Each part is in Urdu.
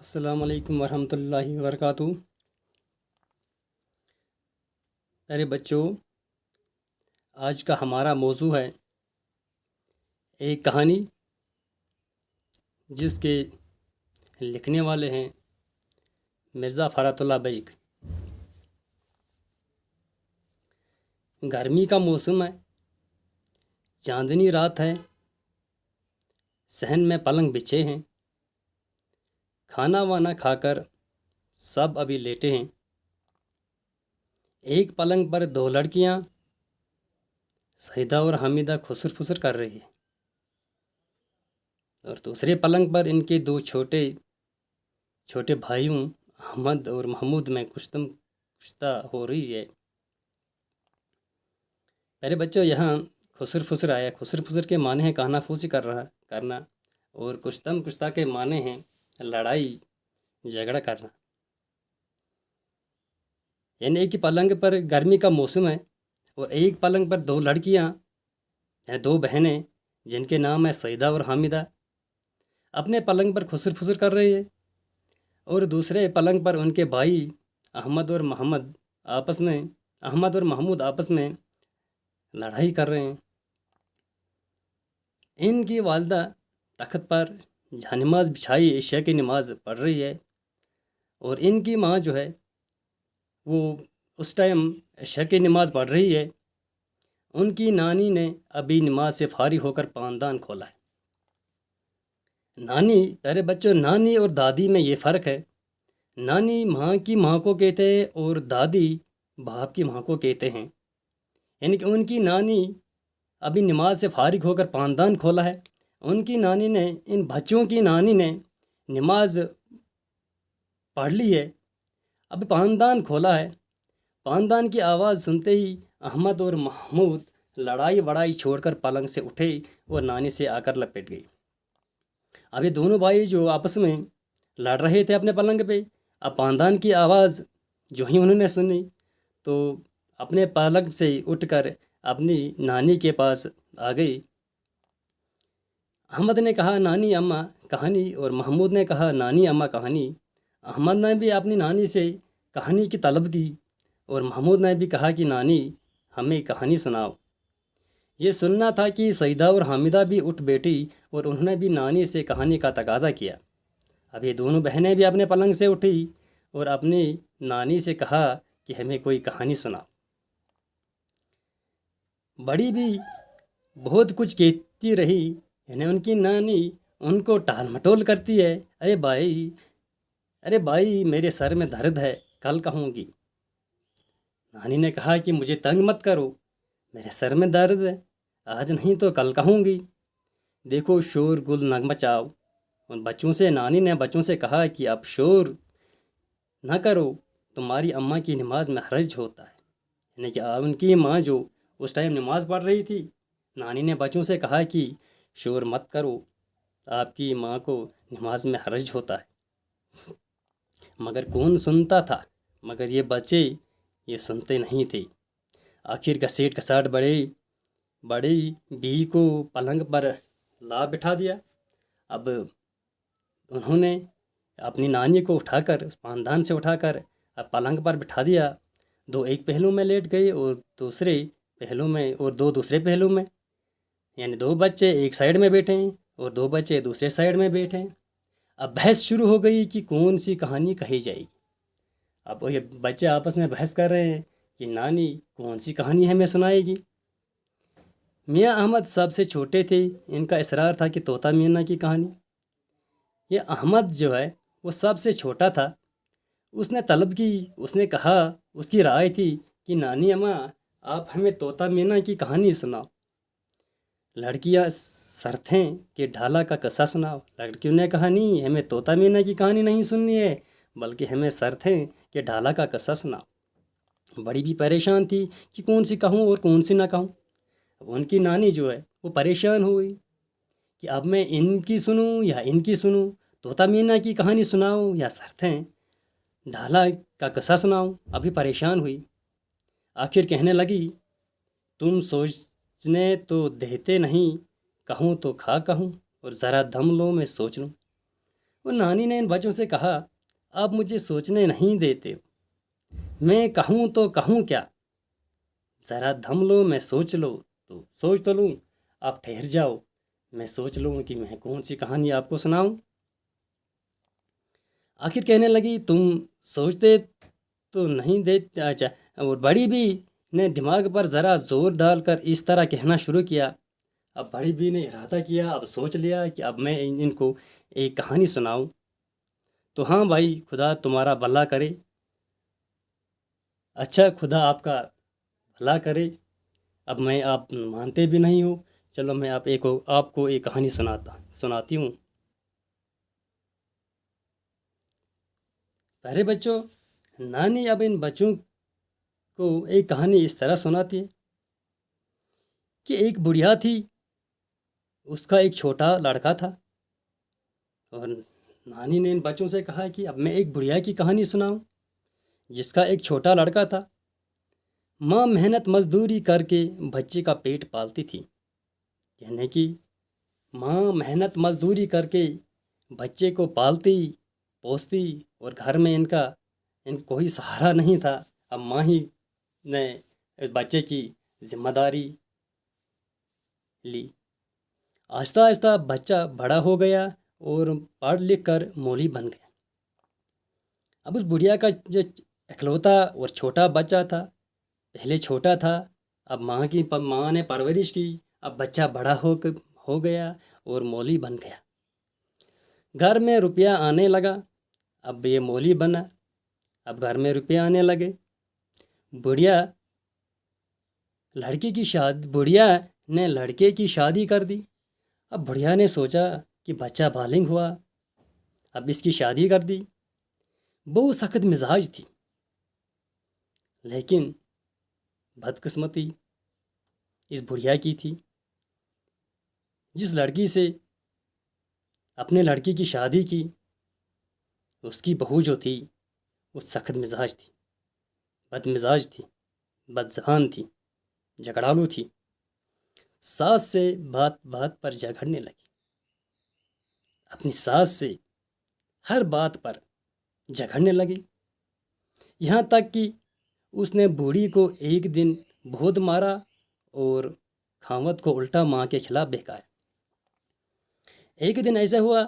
السلام علیکم ورحمۃ اللہ وبرکاتہ۔ پیارے بچوں، آج کا ہمارا موضوع ہے ایک کہانی جس کے لکھنے والے ہیں مرزا فرات اللہ بیگ۔ گرمی کا موسم ہے، چاندنی رات ہے، صحن میں پلنگ بچھے ہیں، کھانا وانا کھا کر سب ابھی لیٹے ہیں۔ ایک پلنگ پر دو لڑکیاں سعیدہ اور حمیدہ خسر پھسر کر رہی ہیں، اور دوسرے پلنگ پر ان کے دو چھوٹے بھائیوں احمد اور محمود میں کشتہ ہو رہی ہے۔ پہلے بچوں، یہاں خسر پھسر آیا۔ خسر پھسر کے معنی ہیں کہنا پھوسی کرنا، اور کشتہ کے معنی ہیں لڑائی جھگڑا کرنا۔ یعنی ایک ہی پلنگ پر گرمی کا موسم ہے اور ایک پلنگ پر دو لڑکیاں یعنی دو بہنیں جن کے نام ہے سعیدہ اور حامدہ اپنے پلنگ پر خسر پھسر کر رہی ہے، اور دوسرے پلنگ پر ان کے بھائی احمد اور محمود آپس میں لڑائی کر رہے ہیں۔ ان کی والدہ تخت پر جہاں نماز بچھائی عشاء کی نماز پڑھ رہی ہے، اور ان کی ماں جو ہے وہ اس ٹائم عشاء کی نماز پڑھ رہی ہے۔ ان کی نانی نے ابھی نماز سے فارغ ہو کر پاندان کھولا ہے۔ نانی، پیارے بچوں، نانی اور دادی میں یہ فرق ہے۔ نانی ماں کی ماں کو کہتے ہیں اور دادی باپ کی ماں کو کہتے ہیں۔ یعنی کہ ان کی نانی ابھی نماز سے فارغ ہو کر پاندان کھولا ہے۔ ان کی نانی نے، ان بچوں کی نانی نے نماز پڑھ لی ہے، اب پاندان کھولا ہے۔ پاندان کی آواز سنتے ہی احمد اور محمود لڑائی وڑائی چھوڑ کر پلنگ سے اٹھے اور نانی سے آ کر لپٹ گئی۔ اب یہ دونوں بھائی جو آپس میں لڑ رہے تھے اپنے پلنگ پہ، اب پاندان کی آواز جو ہی انہوں نے سنی تو اپنے پلنگ سے اٹھ کر اپنی نانی کے پاس آ گئی۔ احمد نے کہا نانی اماں کہانی، اور محمود نے کہا نانی اماں کہانی۔ احمد نے بھی اپنی نانی سے کہانی کی طلب کی، اور محمود نے بھی کہا کہ نانی ہمیں کہانی سناؤ۔ یہ سننا تھا کہ سعیدہ اور حامدہ بھی اٹھ بیٹھی اور انہوں نے بھی نانی سے کہانی کا تقاضا کیا۔ اب یہ دونوں بہنیں بھی اپنے پلنگ سے اٹھی اور اپنی نانی سے کہا کہ ہمیں کوئی کہانی سناؤ۔ بڑی بھی بہت کچھ کہتی رہی، یعنی ان کی نانی ان کو ٹال مٹول کرتی ہے، ارے بھائی میرے سر میں درد ہے، کل کہوں گی۔ نانی نے کہا کہ مجھے تنگ مت کرو، میرے سر میں درد ہے، آج نہیں تو کل کہوں گی۔ دیکھو شور گل نہ مچاؤ۔ ان نانی نے بچوں سے کہا کہ اب شور نہ کرو، تمہاری اماں کی نماز میں حرج ہوتا ہے۔ یعنی کہ ان کی ماں جو اس ٹائم نماز پڑھ رہی تھی، نانی نے بچوں سے کہا کہ شور مت کرو، آپ کی ماں کو نماز میں حرج ہوتا ہے۔ مگر کون سنتا تھا؟ مگر یہ بچے یہ سنتے نہیں تھے۔ آخر گھسیٹ گھساٹ بڑی بی کو پلنگ پر لا بٹھا دیا۔ اب انہوں نے اپنی نانی کو اٹھا کر پاندان سے اٹھا کر اب پلنگ پر بٹھا دیا۔ دو ایک پہلو میں لیٹ گئے اور دوسرے پہلو میں، اور دو دوسرے پہلو میں، یعنی دو بچے ایک سائیڈ میں بیٹھے ہیں اور دو بچے دوسرے سائیڈ میں بیٹھے ہیں۔ اب بحث شروع ہو گئی کہ کون سی کہانی کہی جائے گی۔ اب یہ بچے آپس میں بحث کر رہے ہیں کہ نانی کون سی کہانی ہمیں سنائے گی۔ میاں احمد سب سے چھوٹے تھے، ان کا اصرار تھا کہ طوطا مینا کی کہانی۔ یہ احمد جو ہے وہ سب سے چھوٹا تھا، اس نے طلب کی، اس نے کہا، اس کی رائے تھی کہ نانی اماں آپ ہمیں طوطا مینا کی کہانی سناؤ۔ لڑکیاں سر تھیں کہ ڈھالا کا قصہ سناؤ۔ لڑکیوں نے کہا نہیں، ہمیں طوطا مینا کی کہانی نہیں سننی ہے، بلکہ ہمیں سر تھیں کہ ڈھالا کا قصہ سناؤ۔ بڑی بھی پریشان تھی کہ کون سی کہوں اور کون سی نہ کہوں۔ اب ان کی نانی جو ہے وہ پریشان ہو گئی کہ اب میں ان کی سنوں یا ان کی سنوں، طوطا مینا کی کہانی سناؤں یا سر تھیں ڈھالا کا قصہ سناؤں۔ ابھی پریشان ہوئی، آخر کہنے لگی تم سوچنے تو دیتے نہیں، کہوں تو کھا کہوں اور ذرا دم لو میں سوچ لوں۔ وہ نانی نے ان بچوں سے کہا، آپ مجھے سوچنے نہیں دیتے ہو، میں کہوں تو کہوں کیا؟ ذرا دم لو، میں سوچ لو تو سوچ تو لوں، آپ ٹھہر جاؤ، میں سوچ لوں کہ میں کون سی کہانی آپ کو سناؤں۔ آخر کہنے لگی، تم سوچتے تو نہیں دیتے، اچھا۔ اور بڑی بھی نے دماغ پر ذرا زور ڈال کر اس طرح کہنا شروع کیا۔ اب بڑی بھی نے ارادہ کیا، اب سوچ لیا کہ اب میں ان کو ایک کہانی سناؤں۔ تو ہاں بھائی، خدا تمہارا بھلا کرے، اچھا خدا آپ کا بھلا کرے۔ اب میں آپ مانتے بھی نہیں ہو، چلو میں آپ کو ایک کہانی سناتی ہوں۔ پیارے بچوں، نانی اب ان بچوں کو ایک کہانی اس طرح سناتی ہے کہ ایک بڑھیا تھی، اس کا ایک چھوٹا لڑکا تھا، اور نانی نے ان بچوں سے کہا کہ اب میں ایک بڑھیا کی کہانی سناؤں جس کا ایک چھوٹا لڑکا تھا۔ ماں محنت مزدوری کر کے بچے کا پیٹ پالتی تھی، یعنی کہ ماں محنت مزدوری کر کے بچے کو پالتی پوستی، اور گھر میں ان کوئی سہارا نہیں تھا۔ اب ماں ہی نے بچے کی ذمہ داری لی۔ آہستہ آہستہ بچہ بڑا ہو گیا اور پڑھ لکھ کر مولوی بن گیا۔ اب اس بڑھیا کا جو اکلوتا اور چھوٹا بچہ تھا، پہلے چھوٹا تھا، اب ماں نے پرورش کی، اب بچہ بڑا ہو گیا اور مولوی بن گیا۔ گھر میں روپیہ آنے لگا، اب یہ مولوی بنا، اب گھر میں روپیہ آنے لگے۔ بڑھیا نے لڑکے کی شادی کر دی۔ اب بڑھیا نے سوچا کہ بچہ بالغ ہوا، اب اس کی شادی کر دی۔ بہت سخت مزاج تھی، لیکن بدقسمتی اس بڑھیا کی تھی۔ جس لڑکی سے اپنے لڑکی کی شادی کی، اس کی بہو جو تھی وہ سخت مزاج تھی، بد مزاج تھی، بد زبان تھی، جھگڑالو تھی۔ ساس سے بات بات پر جھگڑنے لگی، اپنی ساس سے ہر بات پر جھگڑنے لگی، یہاں تک کہ اس نے بوڑھی کو ایک دن بہت مارا اور خاوند کو الٹا ماں کے خلاف بہکایا۔ ایک دن ایسا ہوا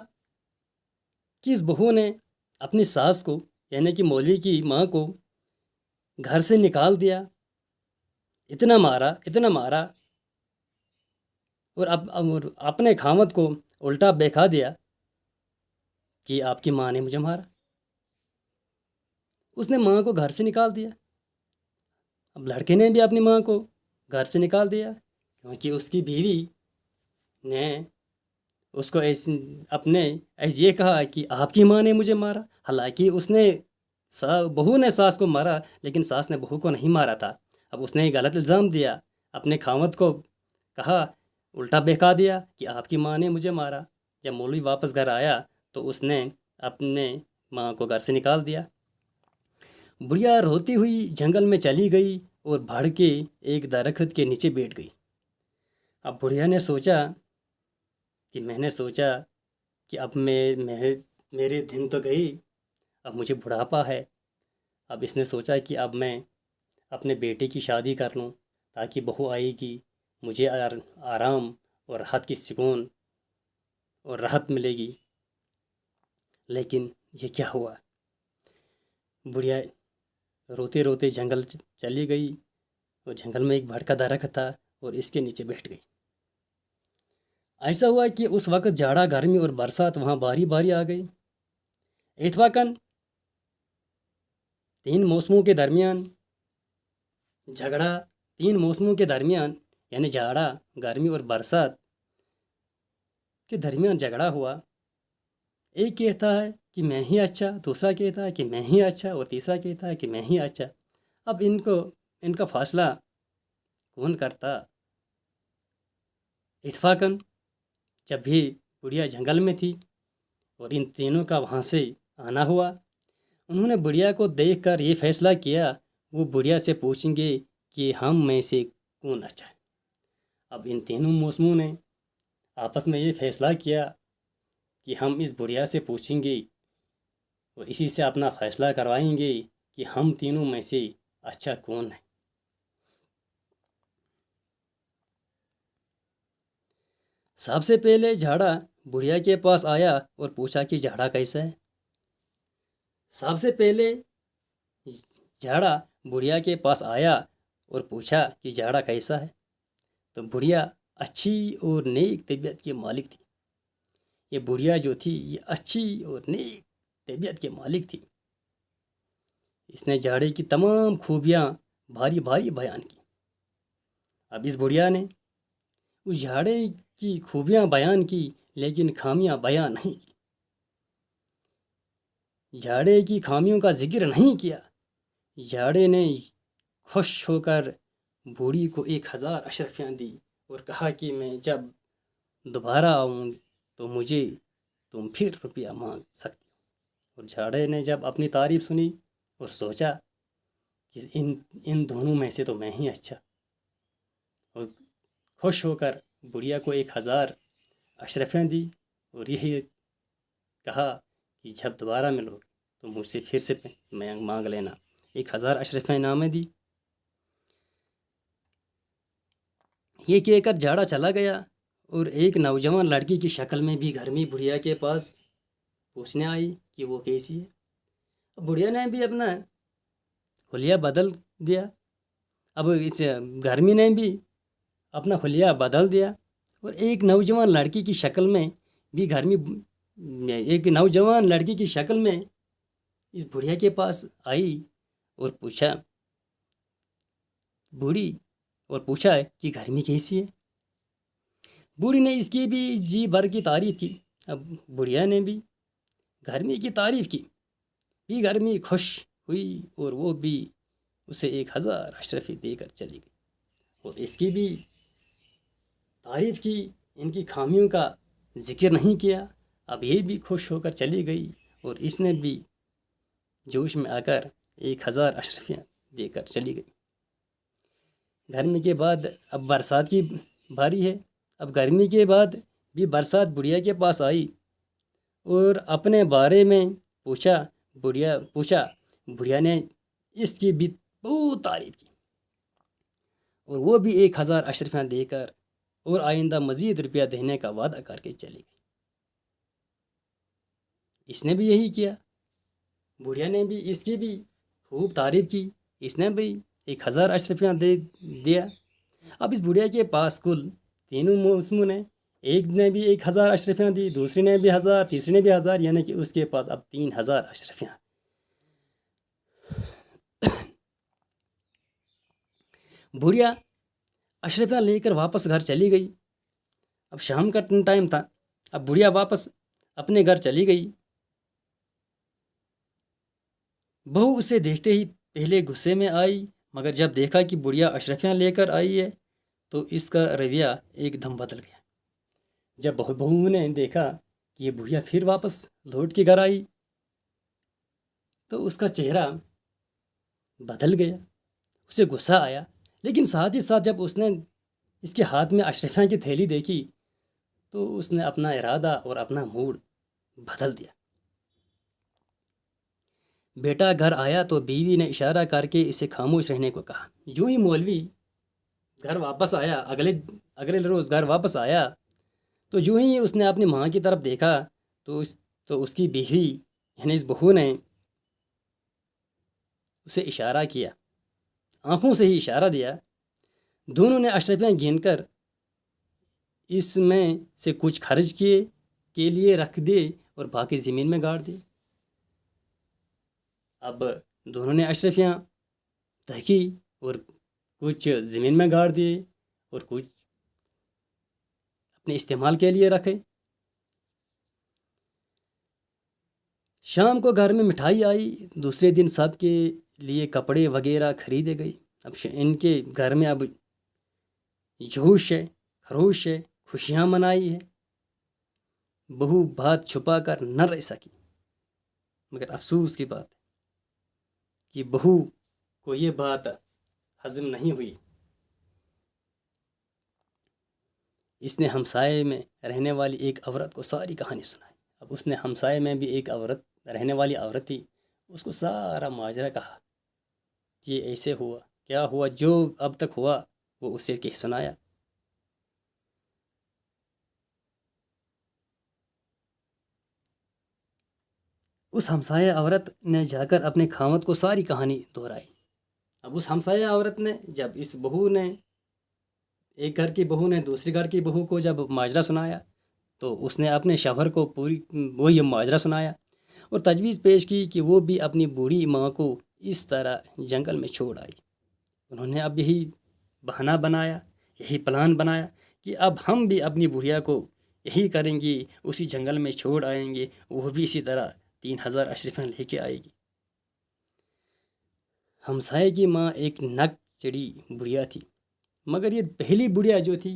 کہ اس بہو نے اپنی ساس کو، یعنی کہ مولوی کی ماں کو، گھر سے نکال دیا، اتنا مارا اور اپنے خاوند کو الٹا بہکا دیا کہ آپ کی ماں نے مجھے مارا۔ اس نے ماں کو گھر سے نکال دیا۔ اب لڑکے نے بھی اپنی ماں کو گھر سے نکال دیا، کیونکہ اس کی بیوی نے اس کو ایسے یہ کہا کہ آپ کی ماں نے مجھے مارا، حالانکہ بہو نے ساس کو مارا، لیکن ساس نے بہو کو نہیں مارا تھا۔ اب اس نے غلط الزام دیا، اپنے خاوند کو کہا، الٹا بہکا دیا کہ آپ کی ماں نے مجھے مارا۔ جب مولوی واپس گھر آیا تو اس نے اپنے ماں کو گھر سے نکال دیا۔ بڑھیا روتی ہوئی جنگل میں چلی گئی اور بھڑ کے ایک درخت کے نیچے بیٹھ گئی۔ اب بڑھیا نے سوچا کہ اب میرے دن تو گئی، اب مجھے بڑھاپا ہے۔ اب اس نے سوچا کہ اب میں اپنے بیٹے کی شادی کر لوں، تاکہ بہو آئے گی، مجھے آرام اور راحت کی سکون اور راحت ملے گی۔ لیکن یہ کیا ہوا؟ بڑھیا روتے روتے جنگل چلی گئی اور جنگل میں ایک بڑ کا درخت تھا اور اس کے نیچے بیٹھ گئی۔ ایسا ہوا کہ اس وقت جاڑا، گرمی اور برسات وہاں باری باری آ گئی۔ اتفاقاً 3 موسموں کے درمیان جھگڑا، 3 موسموں کے درمیان یعنی جاڑا، گرمی اور برسات کے درمیان جھگڑا ہوا۔ ایک کہتا ہے کہ میں ہی اچھا، دوسرا کہتا ہے کہ میں ہی اچھا، اور تیسرا کہتا ہے کہ میں ہی اچھا۔ اب ان کا فیصلہ کون کرتا؟ اتفاقاً جب بھی بڑھیا جنگل میں تھی اور ان تینوں کا وہاں سے آنا ہوا، انہوں نے بڑھیا کو دیکھ کر یہ فیصلہ کیا، وہ بڑھیا سے پوچھیں گے کہ ہم میں سے کون اچھا ہے۔ اب ان تینوں موسموں نے آپس میں یہ فیصلہ کیا کہ ہم اس بڑھیا سے پوچھیں گے اور اسی سے اپنا فیصلہ کروائیں گے کہ ہم تینوں میں سے اچھا کون ہے۔ سب سے پہلے جھاڑا بڑھیا کے پاس آیا اور پوچھا کہ جھاڑا کیسا ہے۔ سب سے پہلے جھاڑا بڑھیا کے پاس آیا اور پوچھا کہ جھاڑا کیسا ہے، تو بڑھیا اچھی اور نیک طبیعت کے مالک تھی۔ یہ بڑھیا جو تھی یہ اچھی اور نیک طبیعت کے مالک تھی۔ اس نے جھاڑے کی تمام خوبیاں بھاری بھاری بیان کی۔ اب اس بڑھیا نے اس جھاڑے کی خوبیاں بیان کی لیکن خامیاں بیان نہیں کی۔ جھاڑے کی خامیوں کا ذکر نہیں کیا۔ جھاڑے نے خوش ہو کر بوڑھی کو 1000 اشرفیاں دی اور کہا کہ میں جب دوبارہ آؤں تو مجھے تم پھر روپیہ مانگ سکتی ہو۔ اور جھاڑے نے جب اپنی تعریف سنی اور سوچا کہ ان دونوں میں سے تو میں ہی اچھا، اور خوش ہو کر بڑھیا کو 1000 اشرفیاں دی اور یہی کہا کہ جب دوبارہ ملو تو مجھ سے پھر سے مانگ لینا۔ 1000 اشرفیاں انعام دی۔ یہ کہہ کر جھاڑا چلا گیا اور ایک نوجوان لڑکی کی شکل میں بھی گھر میں بڑھیا کے پاس پوچھنے آئی کہ وہ کیسی ہے۔ بڑھیا نے بھی اپنا حلیہ بدل دیا۔ اب اس گرمی نے بھی اپنا حلیہ بدل دیا اور ایک نوجوان لڑکی کی شکل میں بھی ایک نوجوان لڑکی کی شکل میں اس بڑھیا کے پاس آئی اور پوچھا بوڑھی اور پوچھا کہ گرمی کیسی ہے۔ بوڑھی نے اس کی بھی جی بھر کی تعریف کی۔ اب بڑھیا نے بھی گرمی کی تعریف کی، بھی گرمی خوش ہوئی اور وہ بھی اسے 1000 اشرفی دے کر چلی گئی اور اس کی بھی تعریف کی، ان کی خامیوں کا ذکر نہیں کیا۔ اب یہ بھی خوش ہو کر چلی گئی اور اس نے بھی جوش میں آ کر 1000 اشرفیاں دے کر چلی گئی۔ گرمی کے بعد اب برسات کی باری ہے۔ اب گرمی کے بعد بھی برسات بڑھیا کے پاس آئی اور اپنے بارے میں پوچھا۔ بڑھیا نے اس کی بھی بہت تعریف کی اور وہ بھی 1000 اشرفیاں دے کر اور آئندہ مزید روپیہ دینے کا وعدہ کر کے چلی گئی۔ اس نے بھی یہی کیا۔ بڑھیا نے بھی اس کی بھی خوب تعریف کی، اس نے بھی 1000 اشرفیاں دے دیا۔ اب اس بڑھیا کے پاس کل تینوں موسموں نے، ایک نے بھی 1000 اشرفیاں دی، دوسری نے بھی 1000، تیسری نے بھی 1000، یعنی کہ اس کے پاس اب 3000 اشرفیاں۔ بڑھیا اشرفیاں لے کر واپس گھر چلی گئی۔ اب شام کا ٹائم تھا۔ اب بڑھیا واپس اپنے گھر چلی گئی۔ بہو اسے دیکھتے ہی پہلے غصے میں آئی، مگر جب دیکھا کہ بڑھیا اشرفیاں لے کر آئی ہے تو اس کا رویہ ایک دم بدل گیا۔ جب بہو نے دیکھا کہ یہ بڑھیا پھر واپس لوٹ کے گھر آئی تو اس کا چہرہ بدل گیا، اسے غصہ آیا، لیکن ساتھ ہی ساتھ جب اس نے اس کے ہاتھ میں اشرفیاں کی تھیلی دیکھی تو اس نے اپنا ارادہ اور اپنا موڈ بدل دیا۔ بیٹا گھر آیا تو بیوی نے اشارہ کر کے اسے خاموش رہنے کو کہا۔ یوں ہی مولوی گھر واپس آیا، اگلے روز گھر واپس آیا تو جو ہی اس نے اپنی ماں کی طرف دیکھا تو اس کی بیوی یعنی اس بہو نے اسے اشارہ کیا، آنکھوں سے ہی اشارہ دیا۔ دونوں نے اشرفیاں گن کر اس میں سے کچھ خرچ کے لیے رکھ دیے اور باقی زمین میں گاڑ دیے۔ اب دونوں نے اشرفیاں دیکھی اور کچھ زمین میں گاڑ دیے اور کچھ اپنے استعمال کے لیے رکھے۔ شام کو گھر میں مٹھائی آئی، دوسرے دن سب کے لیے کپڑے وغیرہ خریدے گئے۔ اب ان کے گھر میں اب جوش ہے، خروش ہے، خوشیاں منائی ہے۔ بہو بات چھپا کر نہ رہ سکی، مگر افسوس کی بات ہے کہ بہو کو یہ بات ہضم نہیں ہوئی۔ اس نے ہمسائے میں رہنے والی ایک عورت کو ساری کہانی سنائی۔ اب اس نے ہمسائے میں بھی ایک عورت رہنے والی عورت تھی، اس کو سارا ماجرا کہا، یہ ایسے ہوا، کیا ہوا، جو اب تک ہوا وہ اسے کہہ سنایا۔ اس ہمسایہ عورت نے جا کر اپنے خاوند کو ساری کہانی دہرائی۔ اب اس ہمسایہ عورت نے جب اس بہو نے، ایک گھر کی بہو نے دوسری گھر کی بہو کو جب ماجرا سنایا، تو اس نے اپنے شوہر کو وہ یہ ماجرا سنایا اور تجویز پیش کی کہ وہ بھی اپنی بوڑھی ماں کو اس طرح جنگل میں چھوڑ آئی۔ انہوں نے اب یہی بہانہ بنایا، یہی پلان بنایا کہ اب ہم بھی اپنی بڑھیا کو یہی کریں گے، اسی جنگل میں چھوڑ آئیں گے، وہ بھی اسی طرح 3000 اشرفیاں لے کے آئے گی۔ ہمسائے کی ماں ایک نک چڑی بڑھیا تھی، مگر یہ پہلی بڑھیا جو تھی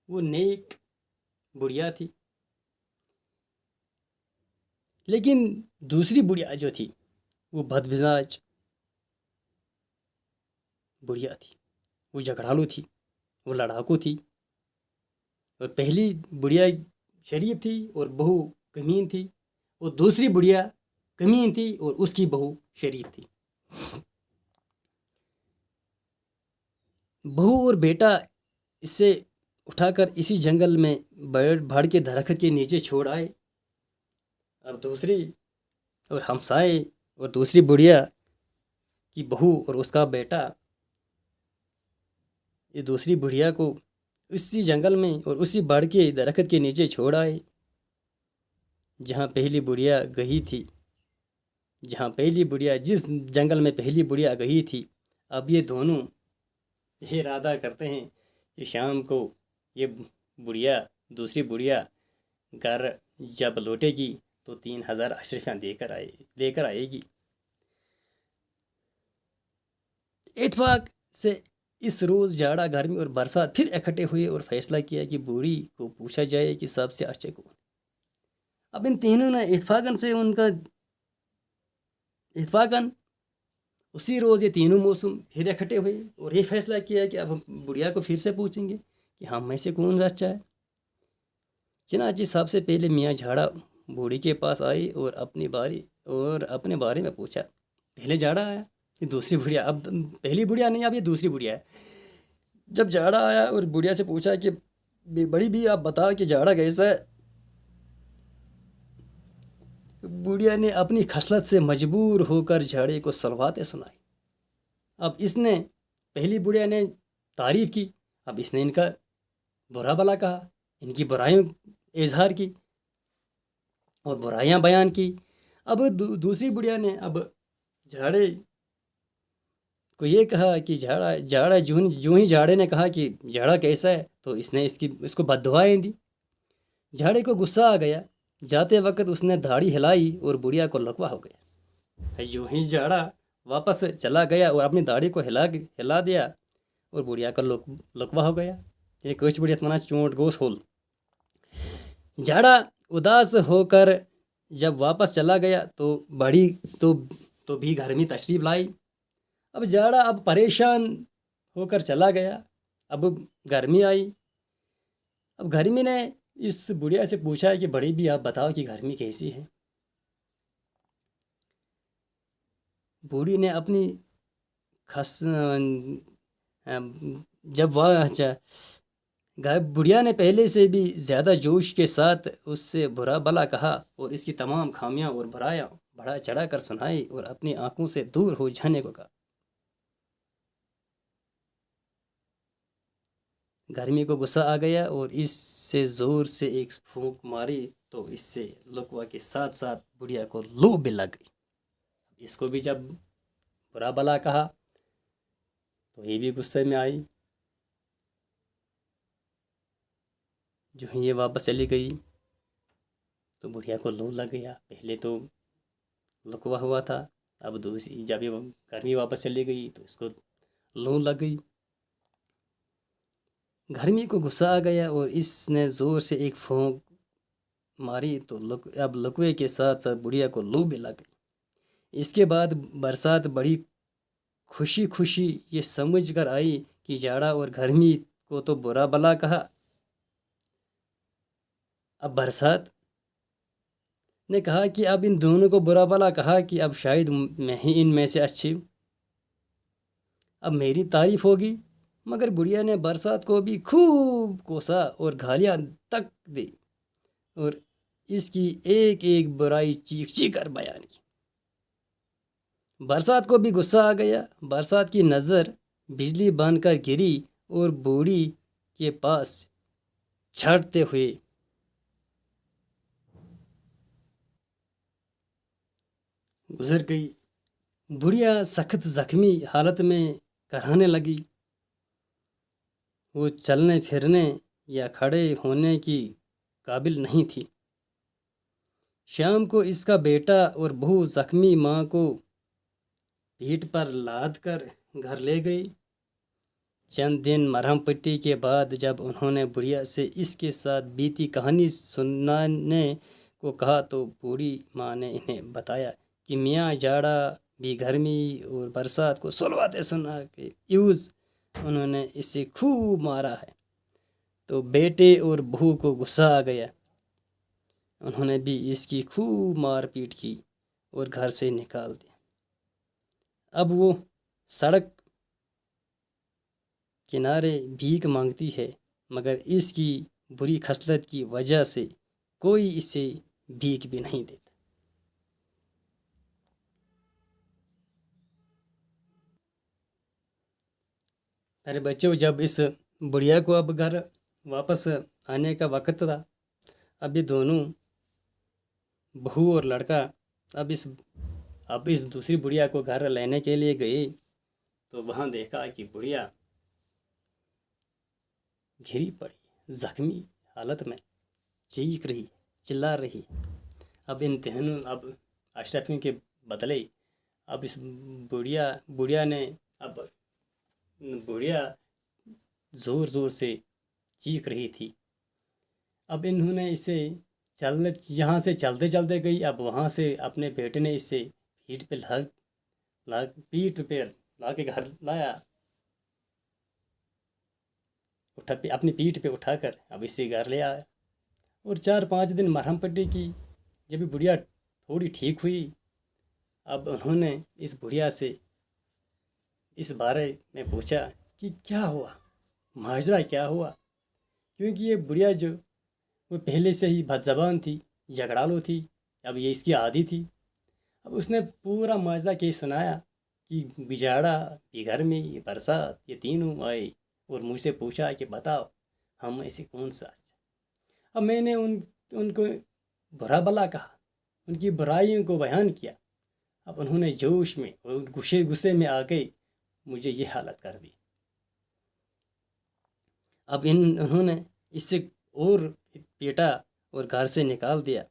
وہ نیک بڑھیا تھی، لیکن دوسری بڑھیا جو تھی وہ بدمزاج بڑھیا تھی، وہ جھگڑالو تھی، وہ لڑاکو تھی۔ اور پہلی بڑھیا شریف تھی اور بہو کمین تھی، اور دوسری بڑھیا کمین تھی اور اس کی بہو شریف تھی۔ بہو اور بیٹا اسے اٹھا کر اسی جنگل میں بھاڑ کے درخت کے نیچے چھوڑ آئے۔ اب دوسری اور ہمسائے اور دوسری بڑھیا کی بہو اور اس کا بیٹا اس دوسری بڑھیا کو اسی جنگل میں اور اسی بڑھ کے درخت کے نیچے چھوڑ آئے جہاں پہلی بڑھیا گئی تھی، جس جنگل میں پہلی بڑھیا گئی تھی۔ اب یہ دونوں یہ ارادہ کرتے ہیں کہ شام کو یہ بڑھیا، دوسری بڑھیا گھر جب لوٹے گی تو 3000 اشرفیاں لے کر آئے گی۔ اتفاق سے اس روز جاڑا، گرمی اور برسات پھر اکٹھے ہوئے اور فیصلہ کیا کہ بوڑھی کو پوچھا جائے کہ سب سے اچھے کون۔ اب ان تینوں نے اتفاقاً اسی روز یہ تینوں موسم پھر اکٹھے ہوئے اور یہ فیصلہ کیا کہ اب ہم بڑھیا کو پھر سے پوچھیں گے کہ ہم میں سے کون سچا ہے۔ چنانچہ سب سے پہلے میاں جھاڑا بوڑھی کے پاس آئی اور اپنے بارے میں پوچھا۔ پہلے جھاڑا آیا، یہ دوسری بڑھیا، اب پہلی بڑھیا نہیں، اب یہ دوسری بڑھیا ہے۔ جب جھاڑا آیا اور بڑھیا سے پوچھا کہ بڑی بھی آپ بتاؤ کہ جھاڑا کیسا ہے، بڑھیا نے اپنی خصلت سے مجبور ہو کر جھاڑے کو صلواتیں سنائی۔ اب اس نے، پہلی بڑھیا نے تعریف کی، اب اس نے ان کا برا بلا کہا، ان کی برائیوں اظہار کی اور برائیاں بیان کی۔ اب دوسری بڑھیا نے اب جھاڑے کو یہ کہا کہ جھاڑا جو ہی جھاڑے نے کہا کہ جھاڑا کیسا ہے، تو اس نے اس کو بد دعائیں دی۔ جھاڑے کو غصہ آ گیا، جاتے وقت اس نے دھاڑی ہلائی اور بڑھیا کو لقوہ ہو گیا۔ جو ہی جھاڑا واپس چلا گیا اور اپنی داڑھی کو ہلا دیا اور بڑھیا کا لقوہ ہو گیا۔ یہ کچھ بڑھیا تمہارا چونٹ گوس ہول۔ جھاڑا اداس ہو کر جب واپس چلا گیا تو بڑی تو بھی گھر میں تشریف لائی۔ اب جھاڑا اب پریشان ہو کر چلا گیا۔ اب گرمی آئی، اب گرمی نے اس بڑھیا سے پوچھا کہ بڑی بھی آپ بتاؤ کہ گرمی کیسی ہے۔ بوڑھی نے اپنی بڑھیا نے پہلے سے بھی زیادہ جوش کے ساتھ اس سے برا بلا کہا اور اس کی تمام خامیاں اور برائیاں بڑھا چڑھا کر سنائی اور اپنی آنکھوں سے دور ہو جانے کو کہا۔ گرمی کو غصہ آ گیا اور اس سے زور سے ایک پھونک ماری تو اس سے لقوہ کے ساتھ ساتھ بڑھیا کو لو بھی لگ گئی۔ اس کو بھی جب برا بلا کہا تو یہ بھی غصے میں آئی۔ جو ہی یہ واپس چلی گئی تو بڑھیا کو لو لگ گیا۔ پہلے تو لقوہ ہوا تھا، اب دوسری جب یہ گرمی واپس چلی گئی تو اس کو لو لگ گئی۔ گرمی کو غصہ آ گیا اور اس نے زور سے ایک پھونک ماری تو اب لقوے کے ساتھ ساتھ بڑھیا کو لو بھی لگ گئی۔ اس کے بعد برسات بڑی خوشی یہ سمجھ کر آئی کہ جاڑا اور گرمی کو تو برا بلا کہا، اب برسات نے کہا کہ اب ان دونوں کو برا بھلا کہا کہ اب شاید میں ہی ان میں سے اچھی ہوں، اب میری تعریف ہوگی۔ مگر بڑھیا نے برسات کو بھی خوب کوسا اور گالیاں تک دی اور اس کی ایک ایک برائی چیخ چیخ کر بیان کی۔ برسات کو بھی غصہ آ گیا۔ برسات کی نظر بجلی بن کر گری اور بوڑھی کے پاس چھڑتے ہوئے گزر گئی۔ بڑھیا سخت زخمی حالت میں کرانے لگی۔ وہ چلنے پھرنے یا کھڑے ہونے کی قابل نہیں تھی۔ شام کو اس کا بیٹا اور بہو زخمی ماں کو پیٹھ پر لاد کر گھر لے گئی۔ چند دن مرہم پٹی کے بعد جب انہوں نے بڑھیا سے اس کے ساتھ بیتی کہانی سنانے کو کہا تو بوڑھی ماں نے انہیں بتایا کہ میاں جاڑا بھی گرمی اور برسات کو سلواتے سنا کے عوض انہوں نے اسے خوب مارا ہے۔ تو بیٹے اور بہو کو غصہ آ گیا۔ انہوں نے بھی اس کی خوب مار پیٹ کی اور گھر سے نکال دیا۔ اب وہ سڑک کنارے بھیک مانگتی ہے، مگر اس کی بری خصلت کی وجہ سے کوئی اسے بھیک بھی نہیں دیتا۔ میرے بچوں، جب اس بڑھیا کو اب گھر واپس آنے کا وقت تھا، اب یہ دونوں بہو اور لڑکا اب اس دوسری بڑھیا کو گھر لینے کے لیے گئے تو وہاں دیکھا کہ بڑھیا گھری پڑی زخمی حالت میں چیخ رہی چلا رہی۔ اب اب اشرفیوں کے بدلے اب اس بڑھیا نے اب بڑھیا زور زور سے چیخ رہی تھی۔ اب انہوں نے اسے یہاں سے چلتے چلتے گئی، اب وہاں سے اپنے بیٹے نے اسے پیٹھ پہ لا کے گھر لایا، اپنی پیٹھ پہ اٹھا کر اب اسے گھر لے آیا۔ اور 4-5 دن مرہم پٹی کی۔ جب بڑھیا تھوڑی ٹھیک ہوئی، اب انہوں نے اس بڑھیا سے اس بارے میں پوچھا کہ کیا ہوا، ماجرا کیا ہوا، کیونکہ یہ بڑھیا جو وہ پہلے سے ہی بد زبان تھی، جھگڑالو تھی، اب یہ اس کی عادی تھی۔ اب اس نے پورا ماجرا کے سنایا کہ بجاڑا، گرمی، برسات، یہ تینوں آئے اور مجھ سے پوچھا کہ بتاؤ ہم ایسے کون سا اچھا۔ اب میں نے ان کو برا بلا کہا، ان کی برائیوں کو بیان کیا۔ اب انہوں نے جوش میں اور غصے میں آ کے مجھے یہ حالت کر دی۔ اب انہوں نے اس سے اور پیٹا اور گھر سے نکال دیا۔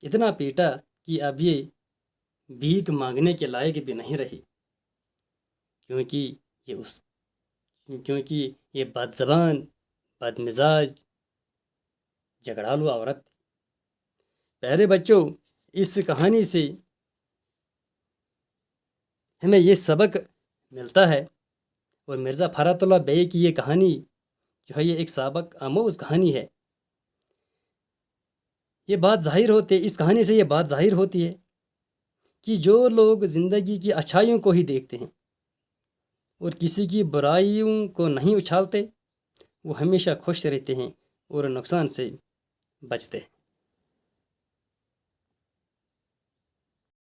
اتنا پیٹا کہ اب یہ بھیک مانگنے کے لائق بھی نہیں رہی، کیونکہ یہ بد زبان، بد مزاج، جھگڑالو عورت تھی۔ پیارے بچوں، اس کہانی سے ہمیں یہ سبق ملتا ہے، اور مرزا فرات اللہ بیگ کی یہ کہانی جو ہے یہ ایک سبق آموز کہانی ہے۔ اس کہانی سے یہ بات ظاہر ہوتی ہے کہ جو لوگ زندگی کی اچھائیوں کو ہی دیکھتے ہیں اور کسی کی برائیوں کو نہیں اچھالتے، وہ ہمیشہ خوش رہتے ہیں اور نقصان سے بچتے ہیں۔